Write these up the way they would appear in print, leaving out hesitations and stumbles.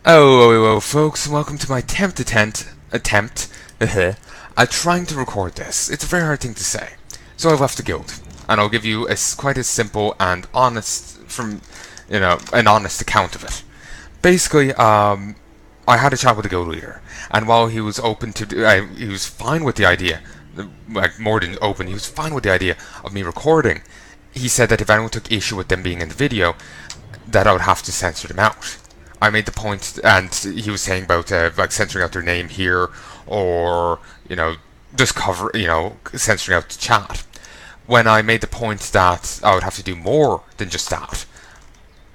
Oh, folks, welcome to my attempt at trying to record this. It's a very hard thing to say. So I left the guild, and I'll give you quite a simple and honest, an honest account of it. Basically, I had a chat with the guild leader, and while he was he was fine with the idea, like more than open, he was fine with the idea of me recording. He said that if anyone took issue with them being in the video, that I would have to censor them out. I made the point, and he was saying about like censoring out their name here, or just censoring out the chat. When I made the point that I would have to do more than just that,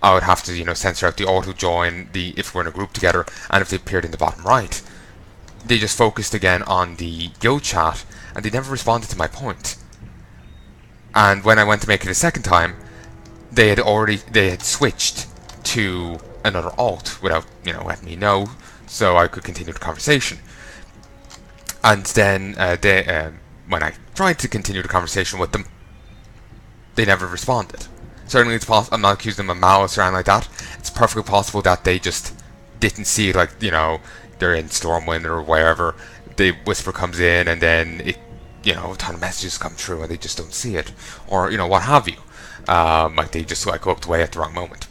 I would have to censor out the auto join, the if we're in a group together, and if they appeared in the bottom right. They just focused again on the guild chat, and they never responded to my point. And when I went to make it a second time, they had switched to another alt without letting me know, so I could continue the conversation. And then when I tried to continue the conversation with them, they never responded. Certainly, I'm not accusing them of malice or anything like that. It's perfectly possible that they just didn't see it, like they're in Stormwind or wherever. The whisper comes in, and then a ton of messages come through, and they just don't see it, or what have you. Like they just looked away at the wrong moment.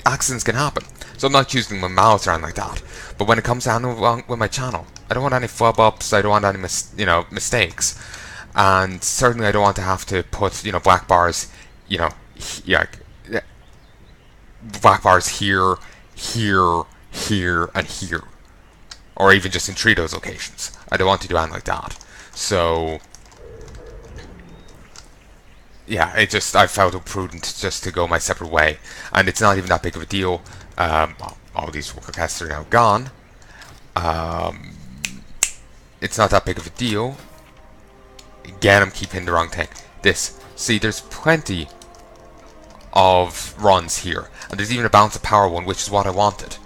Accidents can happen. So I'm not accusing them of malice or anything like that. But when it comes down with my channel, I don't want any flub ups. I don't want any mistakes, and certainly I don't want to have to put black bars, black bars here, and here, or even just in 3 of those locations. I don't want to do anything like that. So yeah, I felt it prudent just to go my separate way, and it's not even that big of a deal. All these requests are now gone. It's not that big of a deal. Again, I'm keeping the wrong thing. See, there's plenty of runs here, and there's even a balance of power one, which is what I wanted.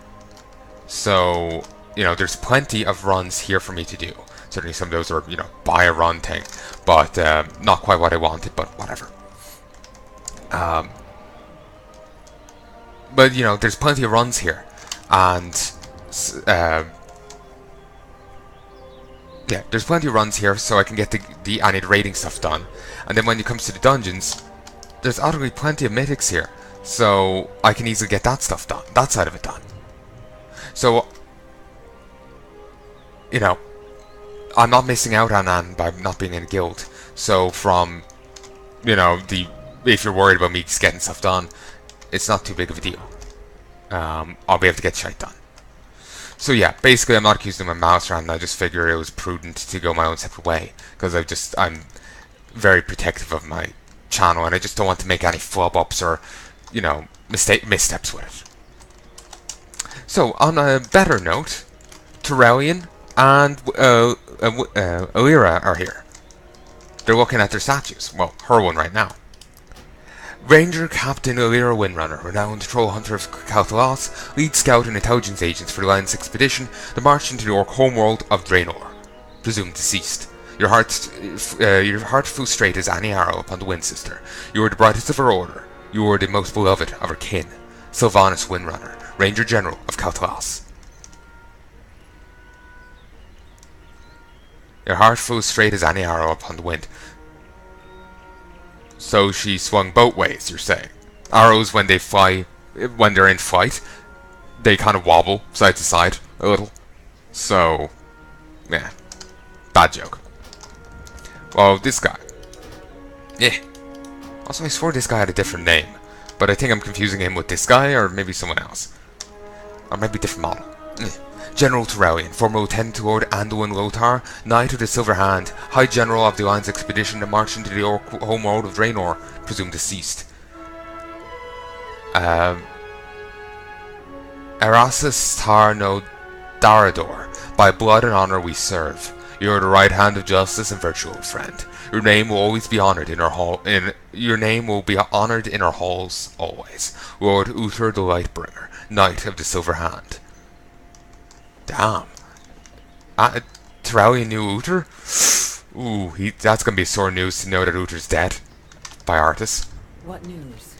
So, there's plenty of runs here for me to do. Certainly some of those are, buy a run thing, but not quite what I wanted, but whatever. But, there's plenty of runs here, and yeah, there's plenty of runs here, so I can get the I need raiding stuff done. And then when it comes to the dungeons, there's utterly plenty of mythics here, so I can easily get that stuff done, that side of it done. So, I'm not missing out on Anne by not being in a guild. So from, if you're worried about me just getting stuff done, it's not too big of a deal. I'll be able to get shit done. So yeah, basically I'm not accusing them of malice around. I just figured it was prudent to go my own separate way, because I'm very protective of my channel, and I just don't want to make any flub ups or missteps with it. So on a better note, Terrellian and Alira are here. They're looking at their statues. Well, her one right now. Ranger Captain Alira Windrunner, renowned troll hunter of Kalthalos, lead scout and intelligence agents for the Alliance expedition that marched into the orc homeworld of Draenor, presumed deceased. Your heart flew straight as any arrow upon the Wind Sister. You were the brightest of her order. You were the most beloved of her kin. Sylvanas Windrunner, Ranger General of Kalthalos. Your heart flew straight as any arrow upon the wind. So she swung both ways, you're saying. Arrows, when they're in flight, they kind of wobble side to side a little. So, yeah, bad joke. Well, this guy. Yeah. Also, I swore this guy had a different name, but I think I'm confusing him with this guy, or maybe someone else. Or maybe a different model. General Terrellian, former Lieutenant to Lord Anduin Lothar, Knight of the Silver Hand, High General of the Alliance expedition that marched into the homeworld of Draenor, presumed deceased. Erasus Tar no Darador, by blood and honor we serve. You are the right hand of justice and virtue, old friend. Your name will always be honored in our hall. Your name will be honored in our halls always. Lord Uther the Lightbringer, Knight of the Silver Hand. Damn. Terrellian knew Uther? Ooh, that's gonna be sore news to know that Uther's dead. By Artis. What news?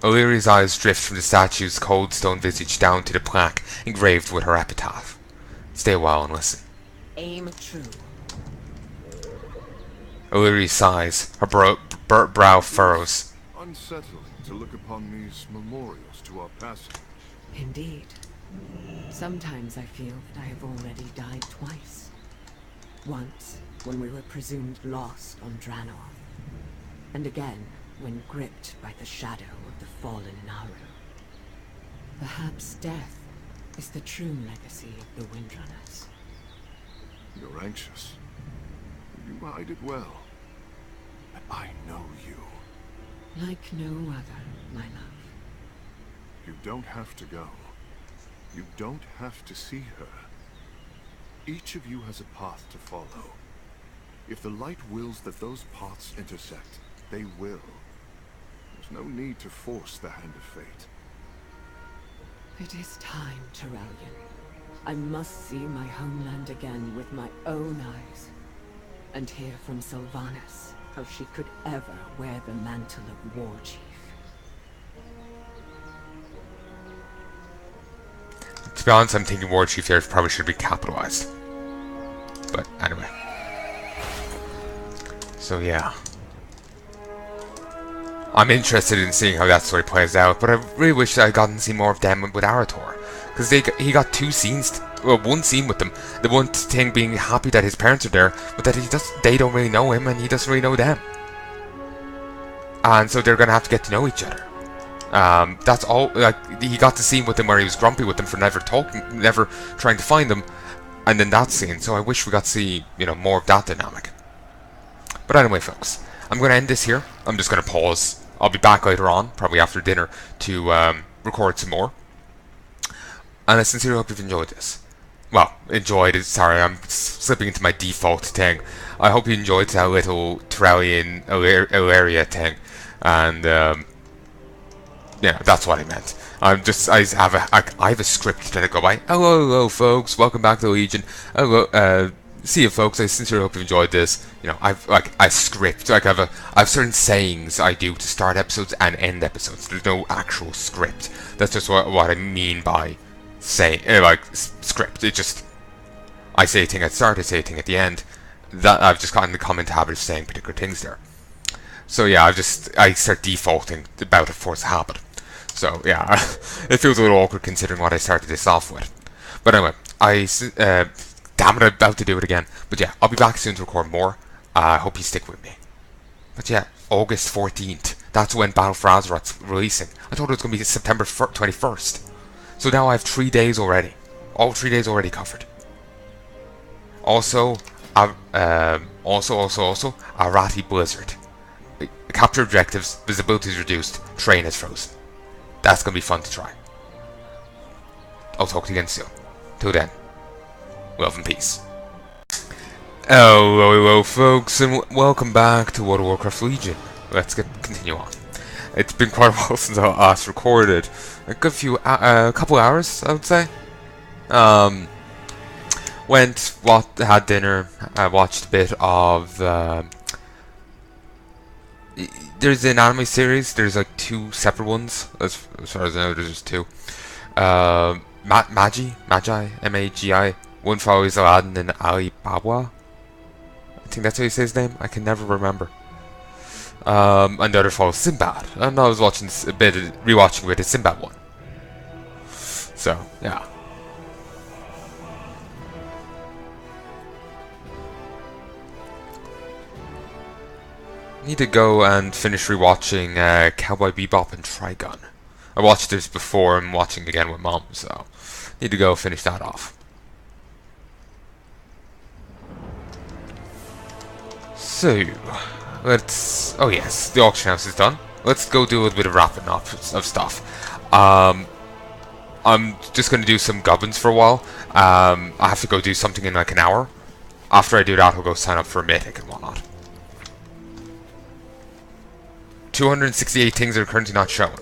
Illyria's eyes drift from the statue's cold stone visage down to the plaque engraved with her epitaph. Stay a while and listen. Aim true. Illyria sighs, her brow furrows. Unsettling to look upon these memorials to our passing. Indeed. Sometimes I feel that I have already died twice. Once, when we were presumed lost on Draenor. And again, when gripped by the shadow of the fallen Naru. Perhaps death is the true legacy of the Windrunners. You're anxious. You hide it well. But I know you. Like no other, my love. You don't have to go. You don't have to see her. Each of you has a path to follow. If the light wills that those paths intersect, they will. There's no need to force the hand of fate. It is time, Terrellian. I must see my homeland again with my own eyes. And hear from Sylvanas how she could ever wear the mantle of War Chief. To be honest, I'm thinking War Chief here probably should be capitalized. But anyway. So yeah. I'm interested in seeing how that story plays out, but I really wish I gotten to see more of them with Arator. Because he got two scenes, well, one scene with them. The one thing being happy that his parents are there, but that they don't really know him and he doesn't really know them. And so they're going to have to get to know each other. That's all, like, he got the scene with them where he was grumpy with them for never trying to find them. And then that scene, so I wish we got to see, more of that dynamic. But anyway, folks, I'm going to end this here. I'm just going to pause. I'll be back later on, probably after dinner, to record some more. And I sincerely hope you've enjoyed this. Well, enjoyed it. Sorry, I'm slipping into my default thing. I hope you enjoyed that little Terrellian Illyria thing. And, yeah, that's what I meant. I have a script that I go by. Hello, folks. Welcome back to the Legion. Hello, see you, folks. I sincerely hope you enjoyed this. I've a script. I have certain sayings I do to start episodes and end episodes. There's no actual script. That's just what I mean by script. It just, I say a thing at the start, I say a thing at the end. That I've just gotten the common habit of saying particular things there. So yeah, I start defaulting about a force habit. So yeah, it feels a little awkward considering what I started this off with. But anyway, damn it, I'm about to do it again. But yeah, I'll be back soon to record more. I hope you stick with me. But yeah, August 14th. That's when Battle for Azeroth's releasing. I thought it was going to be September 21st. So now I have 3 days already. All 3 days already covered. Also, Arati Blizzard. Capture objectives, visibility is reduced, terrain is frozen. That's going to be fun to try. I'll talk to you again soon. Till then, love and peace. Hello, folks, and welcome back to World of Warcraft Legion. Let's continue on. It's been quite a while since I last recorded. A couple hours, I would say. Had dinner. I watched a bit of. There's an anime series. There's like 2 separate ones. As far as I know, there's just 2. Magi, M-A-G-I. One follows Aladdin and Ali Baba. I think that's how you say his name. I can never remember. And the other follows Sinbad. And I was watching rewatching a bit of Sinbad one. So, yeah. Need to go and finish rewatching Cowboy Bebop and Trigun. I watched this before. I'm watching again with Mom, so need to go finish that off. So, let's... Oh yes, the auction house is done. Let's go do a little bit of wrapping up of stuff. I'm just going to do some goblins for a while. I have to go do something in like an hour. After I do that, I'll go sign up for a mythic and whatnot. 268 things are currently not showing.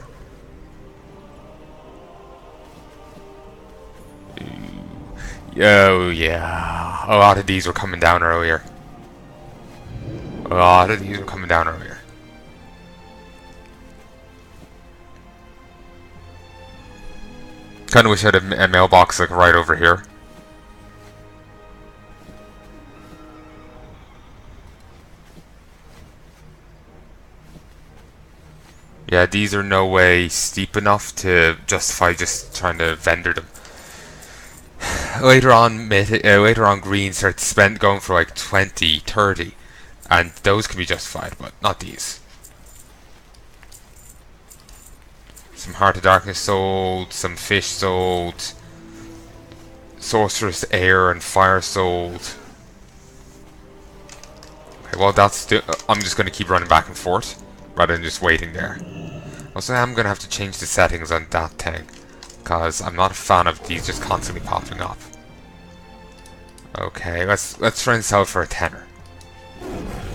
Oh yeah, a lot of these were coming down earlier. Kind of wish I had a mailbox like right over here. Yeah, these are no way steep enough to justify just trying to vendor them. Later on, green starts going for like 20, 30, and those can be justified, but not these. Some Heart of Darkness sold, some fish sold, Sorcerous Air and Fire sold. Okay, well I'm just going to keep running back and forth, rather than just waiting there. Also, I'm going to have to change the settings on that thing, because I'm not a fan of these just constantly popping up. Okay, let's try and sell for a tenner.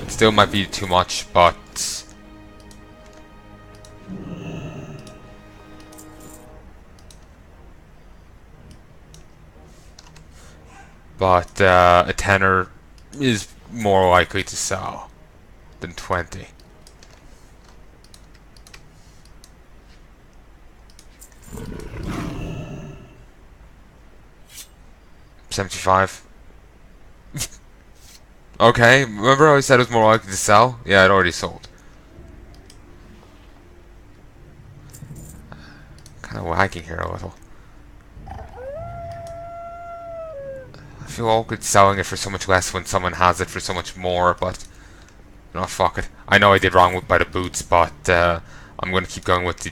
It still might be too much, but a tenner is more likely to sell than 20. $75. Okay, remember I said it was more likely to sell? Yeah, it already sold. Kind of lagging here a little. I feel awkward selling it for so much less when someone has it for so much more, but you know, fuck it. I know I did wrong by the boots, but I'm going to keep going with the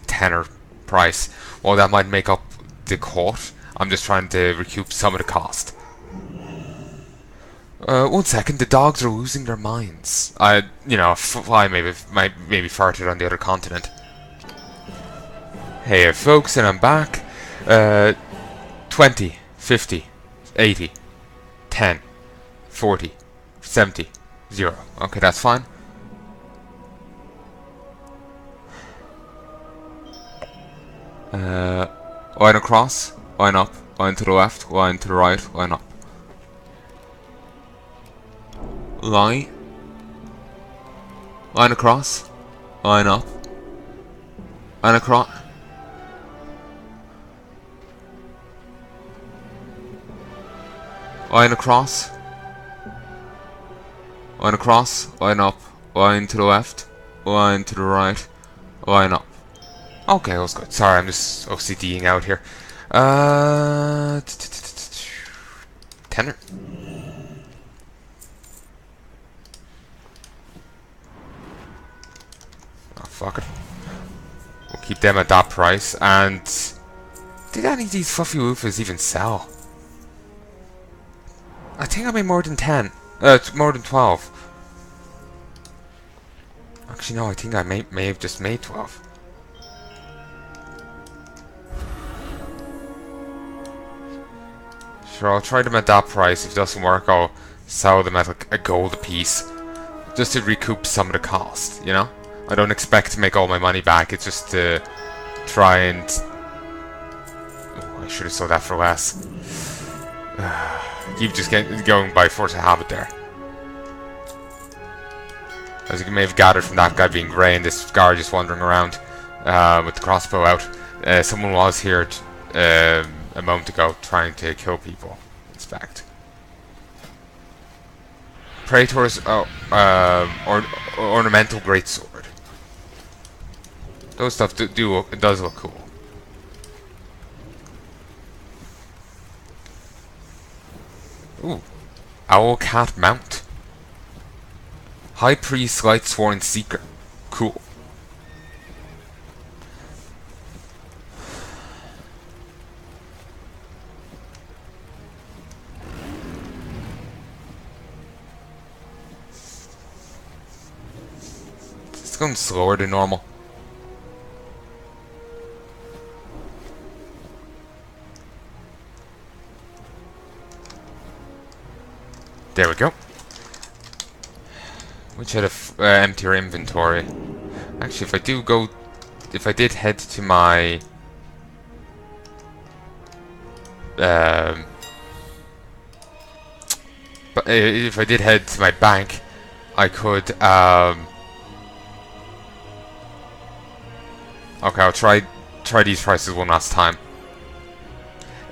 tenner price. Well, that might make up the cut. I'm just trying to recoup some of the cost. 1 second, the dogs are losing their minds. You know, a fly maybe farted on the other continent. Hey folks, and I'm back. 20, 50, 80, 10, 40, 70, 0. Okay, that's fine. Line across, line up, line to the left, line to the right, line up. Line across, line up, line across. Line across, line up, line to the left, line to the right, line up. Okay, that was good. Sorry, I'm just OCDing out here. Tenner. Oh, fuck it. We'll keep them at that price. And did any of these fluffy woofers even sell? I think I made more than 10. More than 12. Actually, no, I think I may have just made 12. Sure, I'll try them at that price. If it doesn't work, I'll sell them at like a gold a piece. Just to recoup some of the cost, you know? I don't expect to make all my money back, it's just to try and... Oh, I should have sold that for less. Keep just going by force of habit there. As you may have gathered from that guy being grey and this guard just wandering around with the crossbow out, someone was here a moment ago trying to kill people. Inspect. Praetor's ornamental greatsword. Those stuff it does look cool. Ooh, Owl Cat Mount. High Priest Light Sworn Seeker. Cool. It's going slower than normal. There we go. Which had a emptier inventory. Actually, if I did head to my but if I did head to my bank, I could okay, I'll try these prices one last time.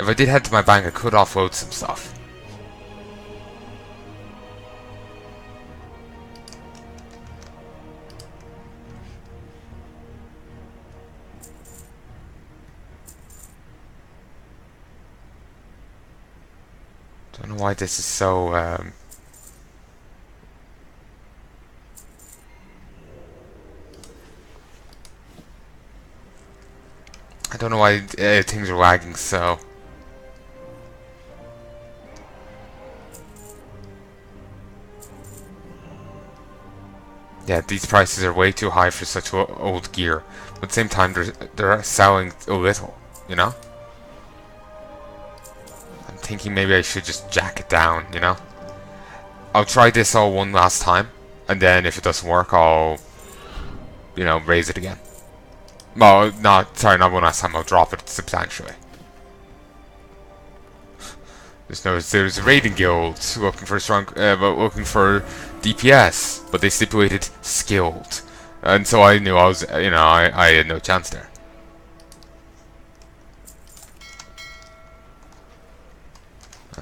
If I did head to my bank, I could offload some stuff. Don't know why this is so, I don't know why things are lagging so. Yeah, these prices are way too high for such old gear. But at the same time, they're selling a little, you know? I'm thinking maybe I should just jack it down, you know? I'll try this all one last time, and then if it doesn't work, I'll, you know, raise it again. Well, not one last time, I'll drop it substantially. There's a raiding guild looking for looking for DPS, but they stipulated skilled, and so I knew I had no chance there.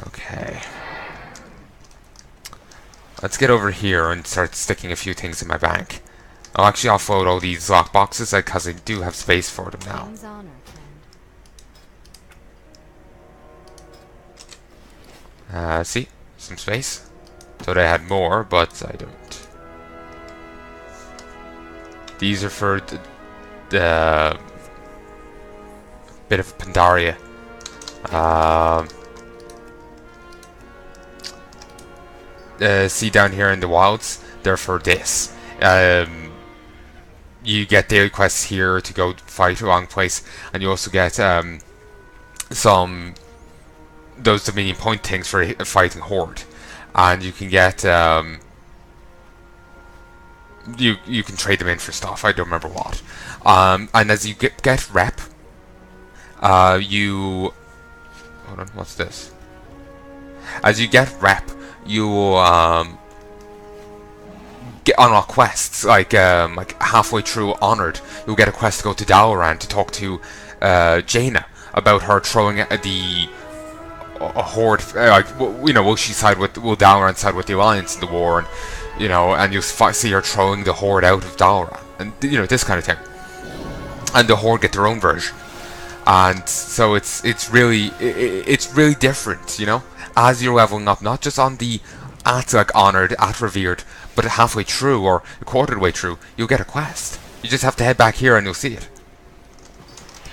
Okay, let's get over here and start sticking a few things in my bank. I'll actually offload all these lockboxes because I do have space for them now. See? Some space. Thought I had more, but I don't. These are for the bit of Pandaria. See down here in the wilds, they're for this. You get daily quests here to go fight a long place, and you also get some those Dominion point things for fighting Horde, and you can get you can trade them in for stuff. I don't remember what. And as you get rep, you hold on. What's this? As you get rep, you get unlock quests like halfway through Honored. You'll get a quest to go to Dalaran to talk to Jaina about her throwing a horde, will she side with, will Dalaran side with the Alliance in the war, and and you'll see her throwing the horde out of Dalaran, and this kind of thing. And the horde get their own version, and so it's really different, as you're leveling up, not just on the Honored, at Revered, but halfway through or a quarter of the way through, you'll get a quest. You just have to head back here and you'll see it.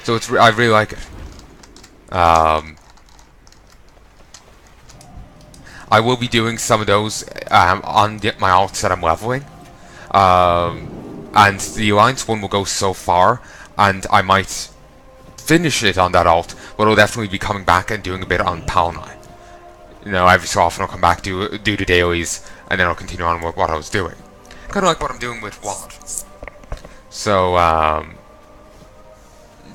So I really like it. I will be doing some of those on my alts that I'm leveling. And the Alliance one will go so far, and I might finish it on that alt, but I'll definitely be coming back and doing a bit on Palnai. Every so often I'll come back, do the dailies, and then I'll continue on with what I was doing. Kind of like what I'm doing with WoD. So,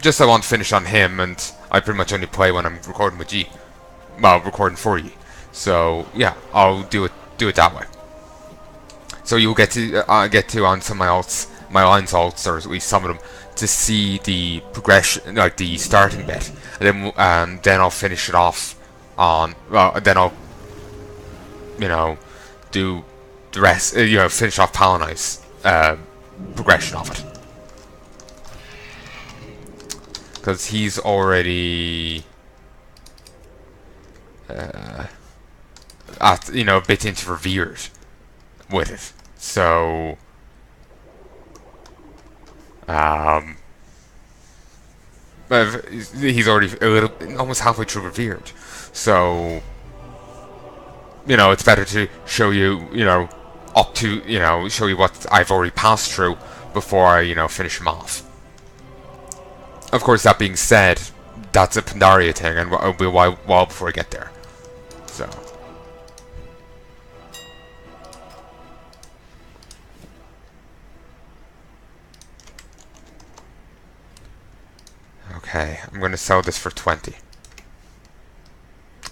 just I want to finish on him, and I pretty much only play when I'm recording with G. Well, recording for you. So yeah, I'll do it that way. So you'll get to on some of my Alliance alts, or at least some of them, to see the progression, like the starting bit, and then I'll finish it off on. Well, then I'll do the rest. Finish off Palnai's progression of it, because he's already a bit into Revered with it, so he's already almost halfway through Revered, so it's better to show you up to show you what I've already passed through before I finish him off. Of course, that being said, that's a Pandaria thing, and it'll be a while before I get there. So. Okay, I'm going to sell this for 20.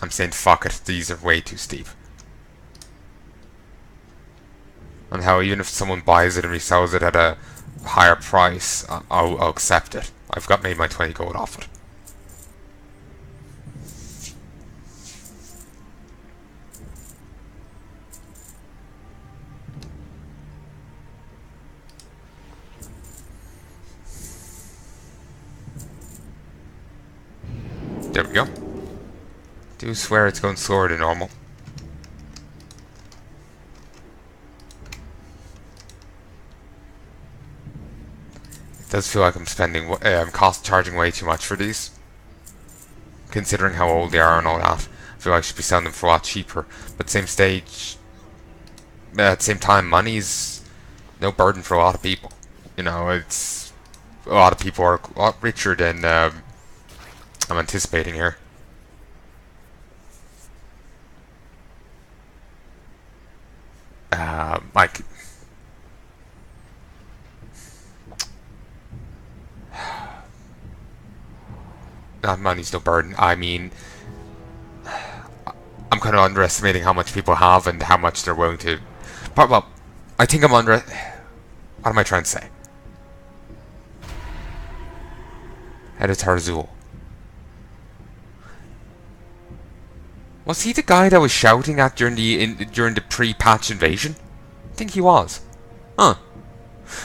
I'm saying fuck it, these are way too steep. And how even if someone buys it and resells it at a higher price, I'll accept it. I've made my 20 gold off it. There we go. Do swear it's going slower than normal. It does feel like I'm spending, charging way too much for these. Considering how old they are and all that. I feel like I should be selling them for a lot cheaper. But at the same stage, at the same time, money's no burden for a lot of people. You know, it's a lot of people are a lot richer than I'm anticipating here. Like, not money's no burden. I mean, I'm kind of underestimating how much people have and how much they're willing to. Well, I think I'm under. What am I trying to say? Head of Tarzul. Was he the guy that was shouting at during the pre-patch invasion? I think he was. Huh.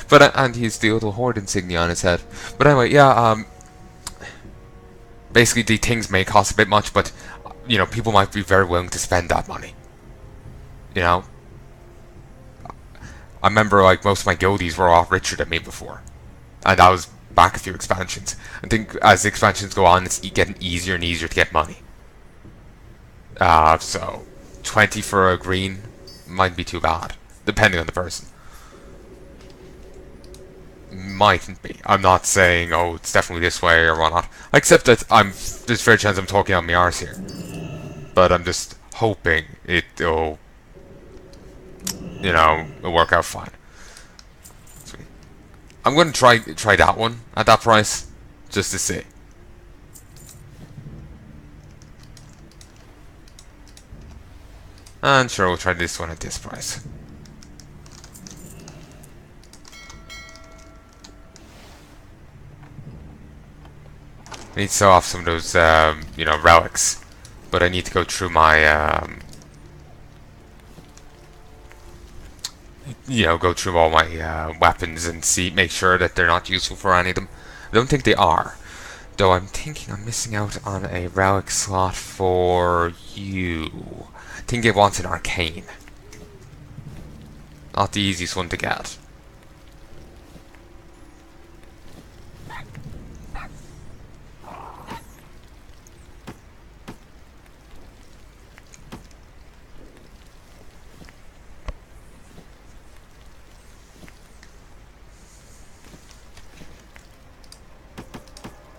But and he's the little horde insignia on his head. But anyway, yeah. Basically, the things may cost a bit much, but you know, people might be very willing to spend that money. You know. I remember, like, most of my guildies were a lot richer than me before, and that was back a few expansions. I think as the expansions go on, it's getting easier and easier to get money. So 20 for a green might be too bad, depending on the person. Mightn't be. I'm not saying, oh, it's definitely this way or whatnot. Except that there's a fair chance I'm talking on my arse here. But I'm just hoping it'll, you know, it'll work out fine. Sweet. I'm going to try that one at that price, just to see. And sure, we'll try this one at this price. I need to sell off some of those, you know, relics, but I need to go through my, you know, go through all my weapons and make sure that they're not useful for any of them. I don't think they are, though. I'm thinking I'm missing out on a relic slot for you. I think it wants an arcane. Not the easiest one to get.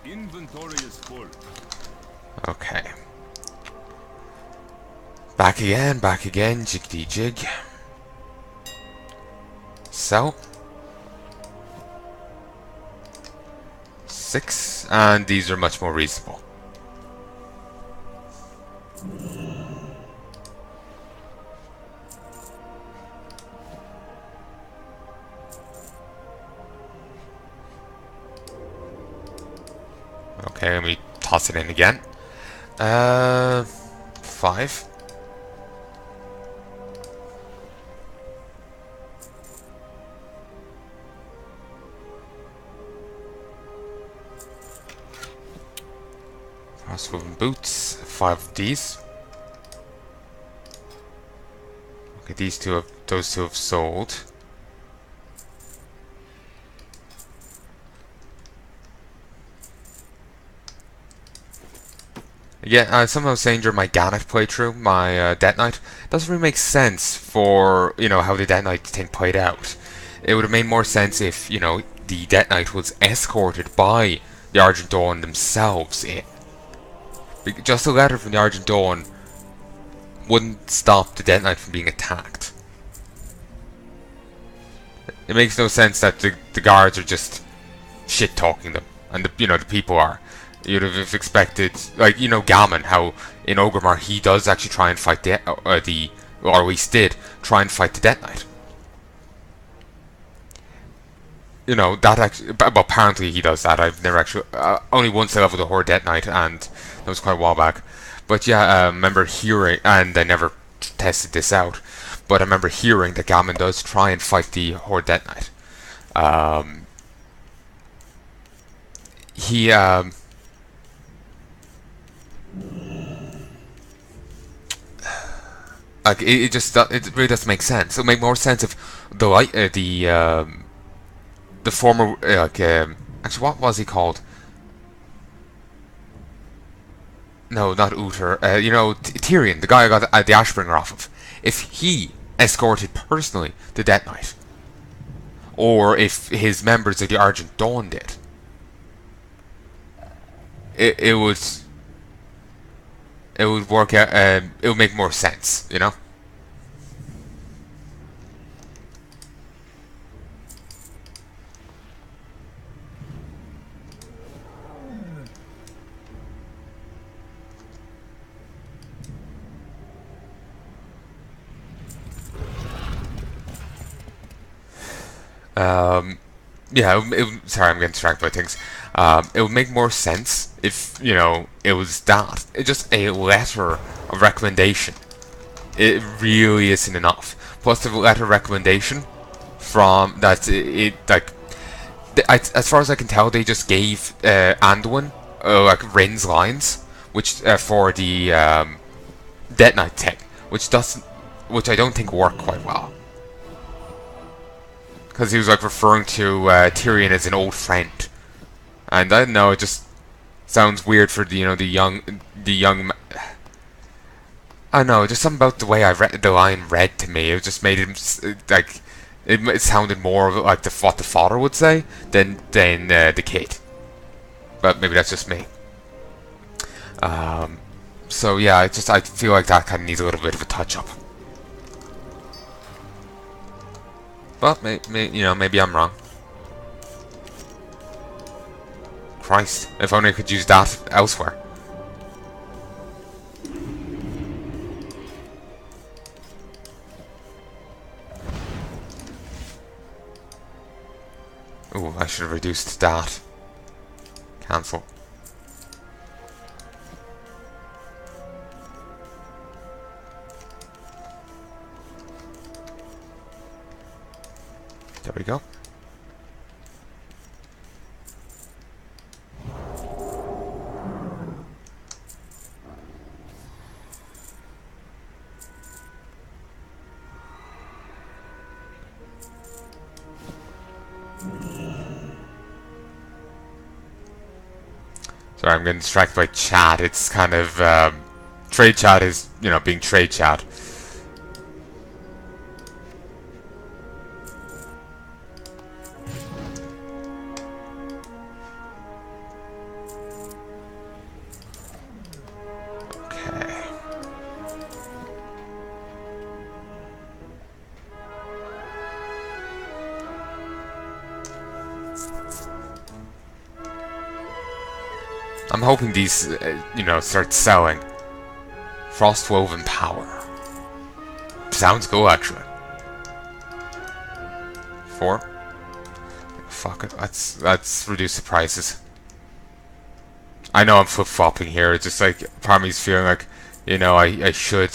Inventory is full. Okay. Back again, jiggity jig. So 6, and these are much more reasonable. Okay, let me toss it in again. 5. Fast-moving boots, 5 of these. Okay, those two have sold. Yeah, someone was saying during my Gannet playthrough, my Death Knight, it doesn't really make sense for, you know, how the Death Knight thing played out. It would have made more sense if, you know, the Death Knight was escorted by the Argent Dawn themselves in. Just a letter from the Argent Dawn wouldn't stop the Death Knight from being attacked. It makes no sense that the guards are just shit-talking them, and the people are. You'd have expected, like, you know, Gammon, how in Orgrimmar he does actually try and fight or at least did, try and fight the Death Knight. You know, that actually, well, apparently he does that. I've never actually, only once I leveled the Horde Death Knight, and that was quite a while back. But yeah, I remember hearing, and I never tested this out, but I remember hearing that Gammon does try and fight the Horde Death Knight. Like it really doesn't make sense. It would make more sense if the light, the former actually, what was he called? No, not Uther. You know, Tyrion, the guy I got the Ashbringer off of. If he escorted personally the Death Knight, or if his members of the Argent Dawn did, it would work out. It would make more sense, you know. Yeah, sorry, I'm getting distracted by things. It would make more sense if, you know, it was that. It's just a letter of recommendation. It really isn't enough. Plus, the letter of recommendation from that, like, as far as I can tell, they just gave Anduin, like, Rin's lines, which, for the Death Knight thing, which I don't think worked quite well. Because he was like referring to Tyrion as an old friend, and I don't know, it just sounds weird for the young. I don't know, just something about the way I read the line read to me. It just made him like it sounded more like what the father would say than the kid. But maybe that's just me. So yeah, I feel like that kind of needs a little bit of a touch up. But maybe I'm wrong. Christ, if only I could use that elsewhere. Ooh, I should have reduced that. Cancel. There we go. Sorry, I'm getting distracted by chat. It's kind of trade chat is, being trade chat. I'm hoping these, start selling. Frostwoven Power. Sounds cool, actually. 4. Fuck it. Let's reduce the prices. I know I'm flip-flopping here. It's just like part of me's feeling like, I should,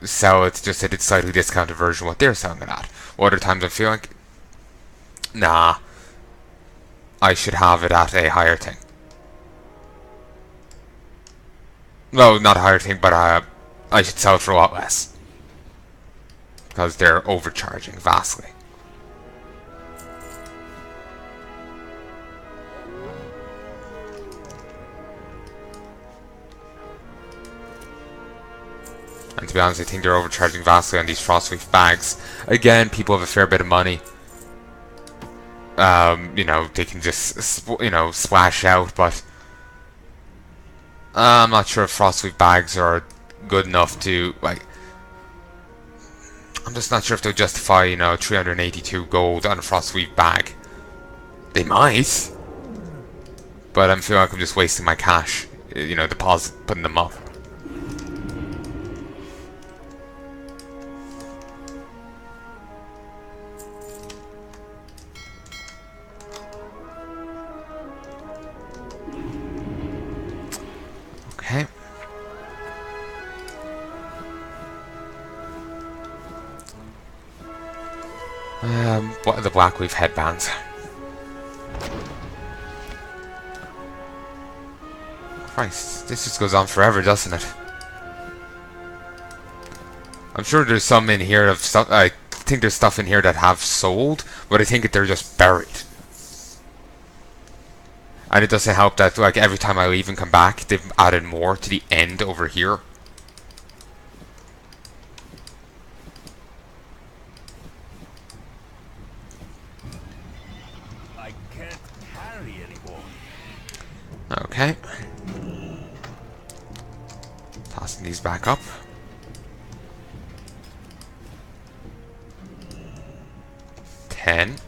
sell it just at a slightly discounted version of what they're selling it at. Other times I feel like, nah, I should have it at a higher thing. No, not a higher thing, but I should sell it for a lot less. Because they're overcharging vastly. And to be honest, I think they're overcharging vastly on these Frostleaf bags. Again, people have a fair bit of money. They can just, splash out, but I'm not sure if Frostleaf bags are good enough to, I'm just not sure if they'll justify, 382 gold on a Frostleaf bag. They might, but I'm feeling like I'm just wasting my cash, putting them up. Okay. What are the Blackleaf headbands? Christ, this just goes on forever, doesn't it? I'm sure there's some in here of stuff. I think there's stuff in here that have sold, but I think they're just buried. And it doesn't help that like every time I leave and come back, they've added more to the end over here. I can't carry anymore. Okay. Tossing these back up. $10.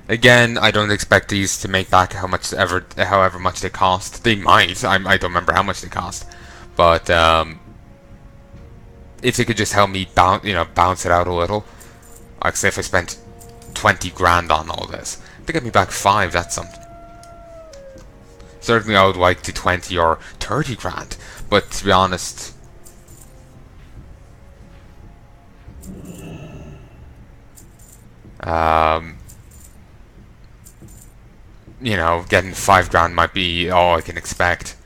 Again, I don't expect these to make back however much they cost. They might. I don't remember how much they cost, but if they could just help me bounce it out a little. Like say if I spent 20 grand on all this, they get me back 5. That's something. Certainly, I would like to 20 or 30 grand, but to be honest. You know, getting 5 grand might be all I can expect.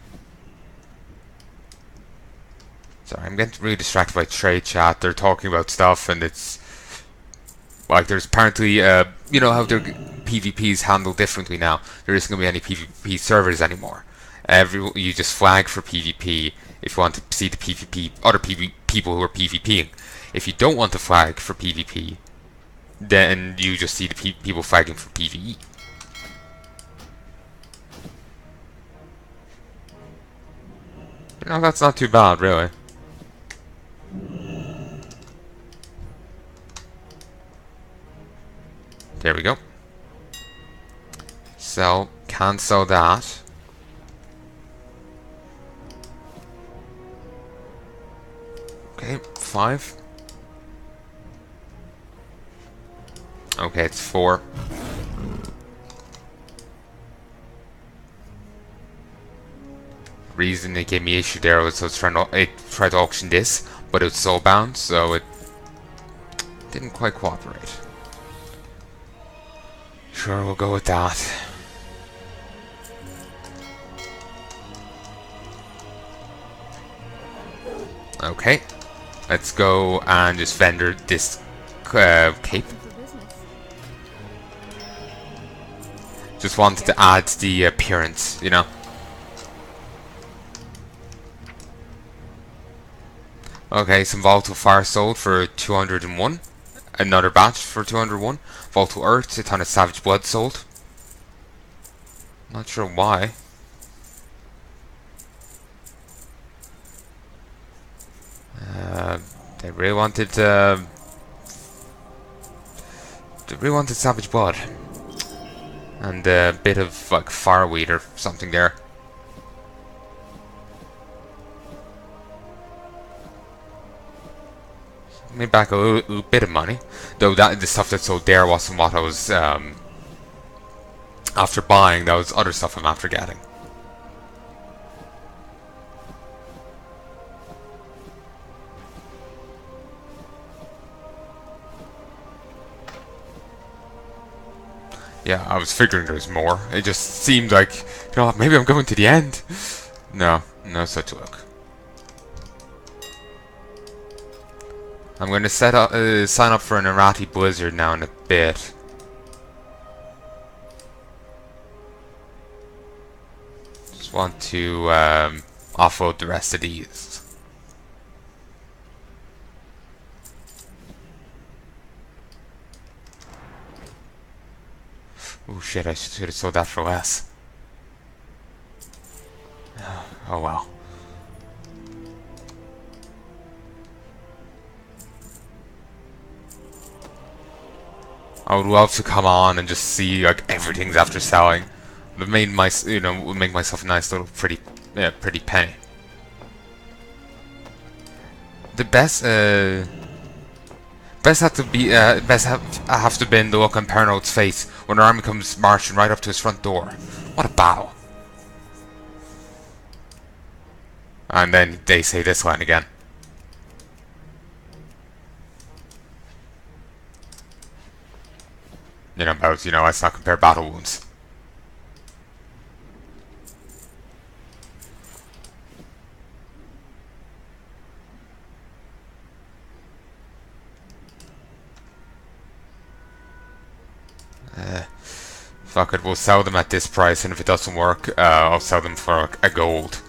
Sorry, I'm getting really distracted by trade chat. They're talking about stuff, and it's like there's apparently, you know how their PvPs handled differently now. There isn't going to be any PvP servers anymore. You just flag for PvP if you want to see the other people who are PvPing. If you don't want to flag for PvP, then you just see the people flagging for PvE. You know, that's not too bad, really. There we go. Sell, cancel that. Okay, 5. Okay, it's 4. Reason it gave me issue there was I was trying to auction this, but it was soulbound, so it didn't quite cooperate. Sure, we'll go with that. Okay, let's go and just vendor this cape. Just wanted to add the appearance, you know. Okay, some volatile fire sold for 201. Another batch for 201. Volatile earth, a ton of savage blood sold. Not sure why. They really wanted savage blood. And a bit of like fireweed or something there. Made back a little bit of money, though the stuff that sold there wasn't what I was after buying. That was other stuff I'm after getting. Yeah, I was figuring there was more. It just seemed like, you know, maybe I'm going to the end. No such luck. I'm going to sign up for an Irati Blizzard now in a bit. Just want to offload the rest of these. Oh shit, I should have sold that for less. Oh well. I would love to come on and just see like everything's after selling. But made would make myself a nice little pretty penny. The best have to be have to be in the look on Parnod's face when the army comes marching right up to his front door. What a battle! And then they say this line again. You know, about, let's not compare battle wounds. Fuck it, we'll sell them at this price, and if it doesn't work, I'll sell them for a gold.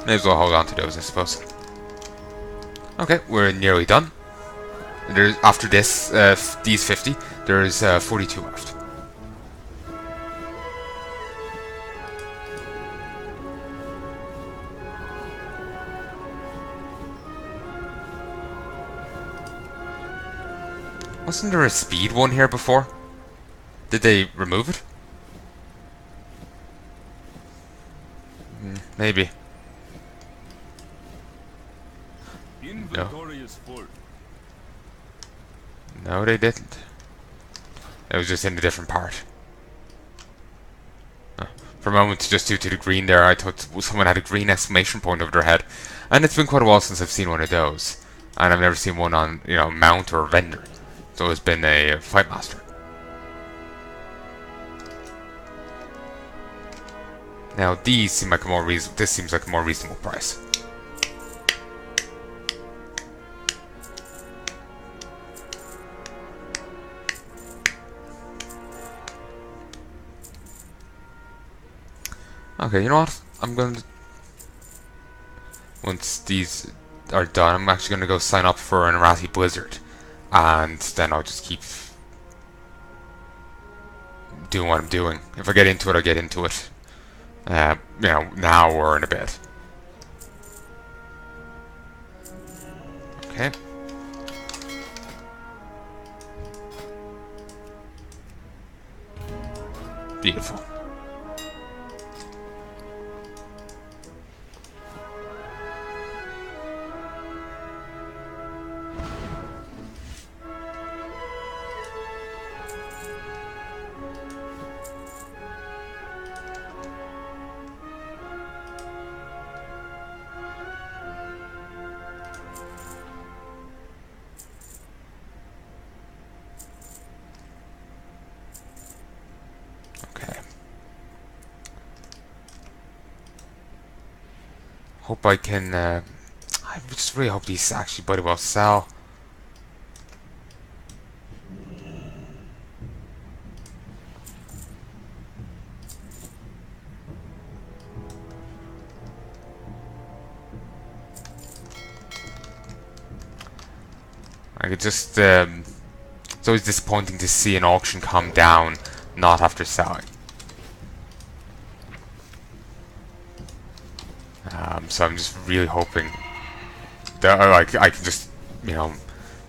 May as well hold on to those, I suppose. Okay, we're nearly done. There's after this, these 50, there's 42 left. Wasn't there a speed one here before? Did they remove it? Maybe. Inventory is full. No, they didn't. It was just in a different part. For a moment, just due to the green there, I thought someone had a green exclamation point over their head. And it's been quite a while since I've seen one of those. And I've never seen one on, you know, mount or render. So it's been a Fight Master. Now these seem like a more reasonable. This seems like a more reasonable price. Okay, you know what? I'm going to... Once these are done, I'm actually going to go sign up for an Irati Blizzard. And then I'll just keep doing what I'm doing. If I get into it, I'll get into it. You know, now or in a bit. Okay. Beautiful. Hope I can, I just really hope these actually bloody well sell. I could just, it's always disappointing to see an auction come down not after selling. So I'm just really hoping that I can just, you know,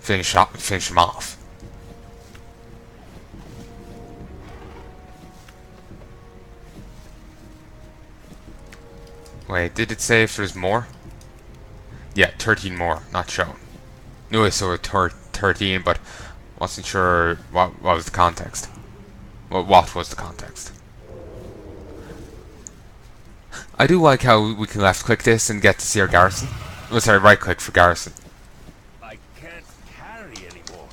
finish them off. Wait, did it say if there's more? Yeah, 13 more, not shown. Knew I saw 13, but wasn't sure what was the context. What was the context? I do like how we can left click this and get to see our garrison. Oh, sorry, right click for garrison. I can't carry anymore.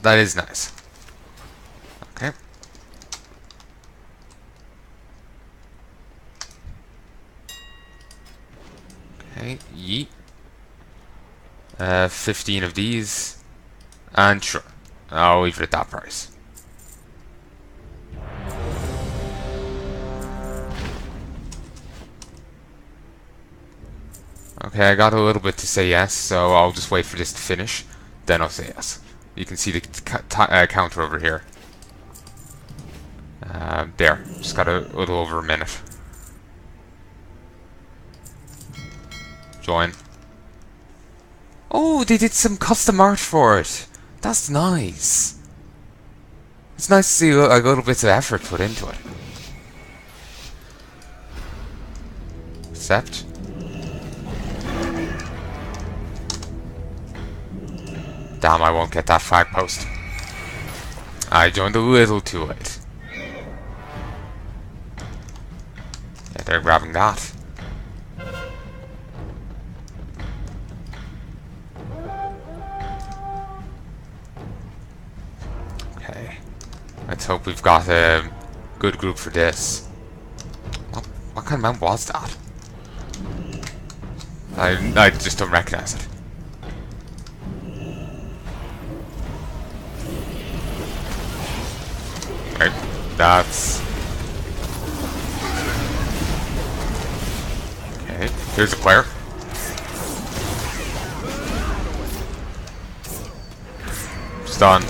That is nice. Okay. Okay, yeet. 15 of these. And sure, I'll leave it at that price. Okay, I got a little bit to say yes, so I'll just wait for this to finish, then I'll say yes. You can see the counter over here. There, just got a little over a minute. Join. Oh, they did some custom art for it. That's nice. It's nice to see a little bits of effort put into it. Accept. Damn, I won't get that flag post. I joined a little too late. Yeah, they're grabbing that. Let's hope we've got a good group for this. What kind of mount was that? I just don't recognize it. Right, that's... Okay, here's a player. Stun.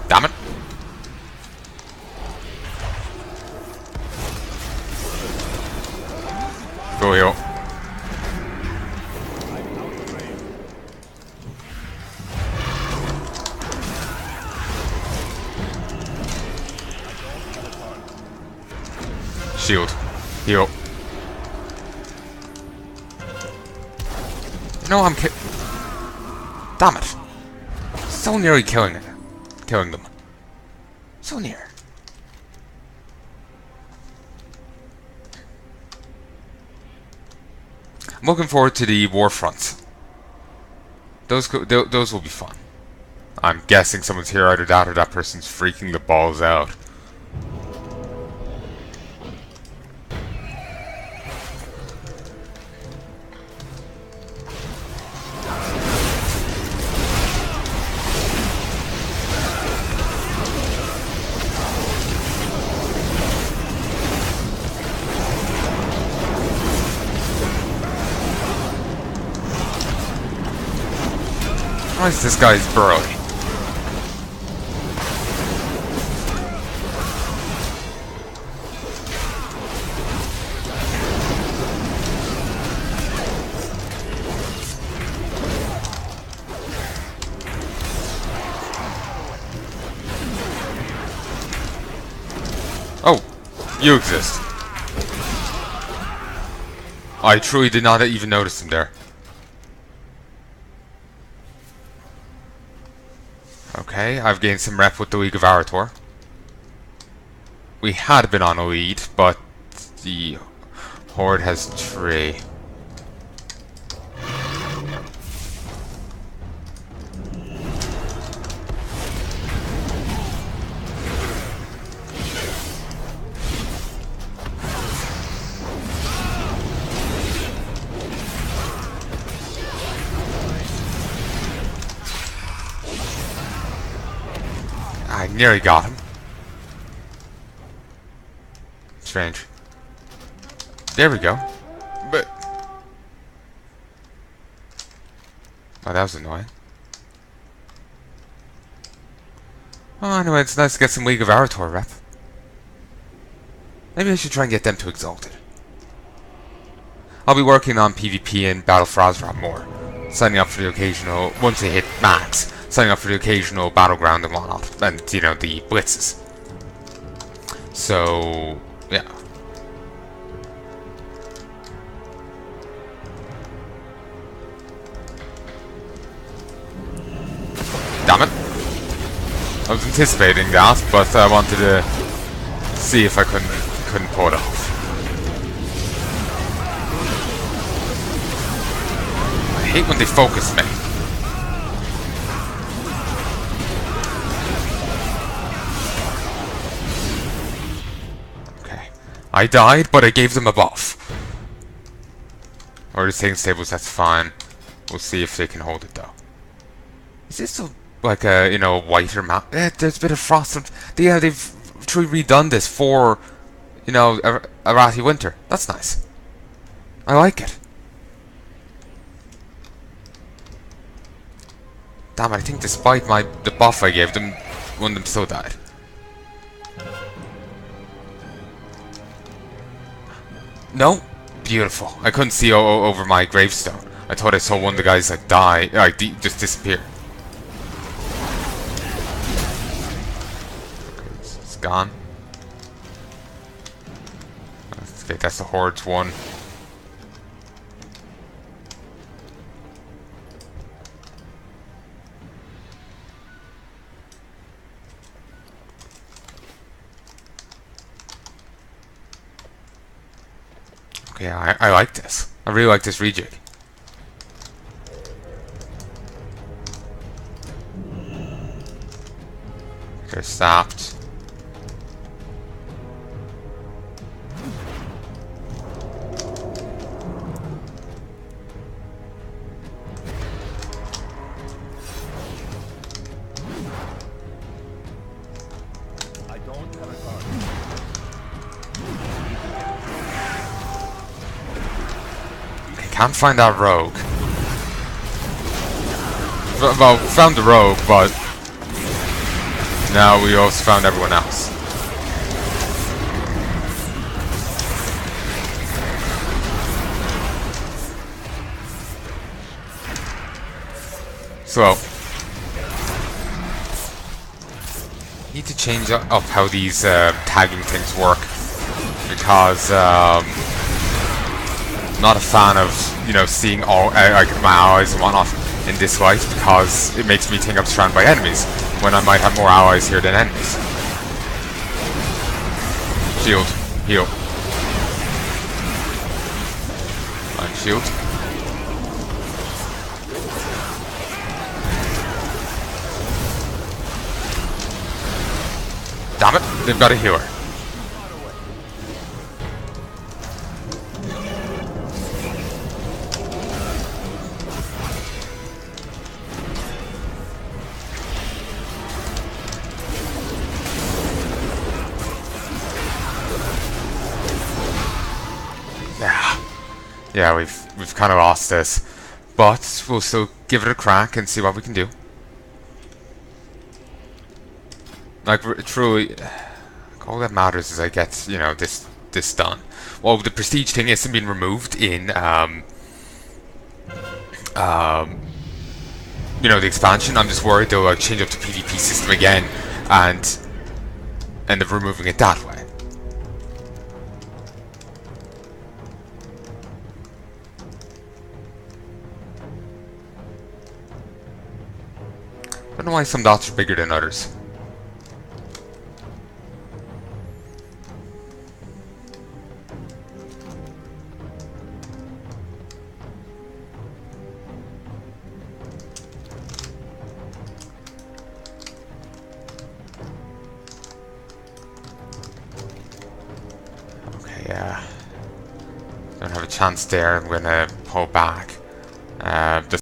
Damn it. Go heal. Shield. Heal. No, I'm damn it. So nearly killing them. So near. I'm looking forward to the war fronts. Those will be fun. I'm guessing someone's here, either that or that person's freaking the balls out. Why is this guy's burly? Oh, you exist. I truly did not even notice him there. Okay, I've gained some rep with the League of Arator. We had been on a lead, but the Horde has 3. I nearly got him. Strange. There we go. But... oh, that was annoying. Oh, anyway, it's nice to get some League of Arator rep. Maybe I should try and get them to Exalted. I'll be working on PvP and Battle for Azeroth more. Signing up for the occasional... once they hit max, signing up for the occasional battleground and whatnot. And, you know, the blitzes. So... yeah. Damn it. I was anticipating that, but I wanted to see if I couldn't pull it off. I hate when they focus me. Okay. I died, but I gave them a buff. Or the taking stables, that's fine. We'll see if they can hold it though. Is this like a, you know, whiter map? There's a bit of frost. Yeah, they've truly redone this for, you know, Arathi Winter. That's nice. I like it. Damn it, I think despite the buff I gave them, one of them still died. No? Beautiful. I couldn't see over my gravestone. I thought I saw one of the guys like die, like just disappear. It's gone. Okay, that's the Horde's one. Okay, I like this. I really like this rejig. Okay, stopped. I don't have a gun. I can't find that rogue. Well, found the rogue, but now we also found everyone else. So, need to change up how these tagging things work, because not a fan of seeing all like my allies and whatnot in this light, because it makes me think I'm surrounded by enemies when I might have more allies here than enemies. Shield, heal, and shield. Damn it, they've got a healer. Yeah, we've kind of lost this, but we'll still give it a crack and see what we can do. Like, truly, all that matters is I get this done. Well, the prestige thing isn't being removed in the expansion. I'm just worried they'll change up the PvP system again and end up removing it that way. I don't know why some dots are bigger than others. Okay, don't have a chance there. I'm gonna pull back.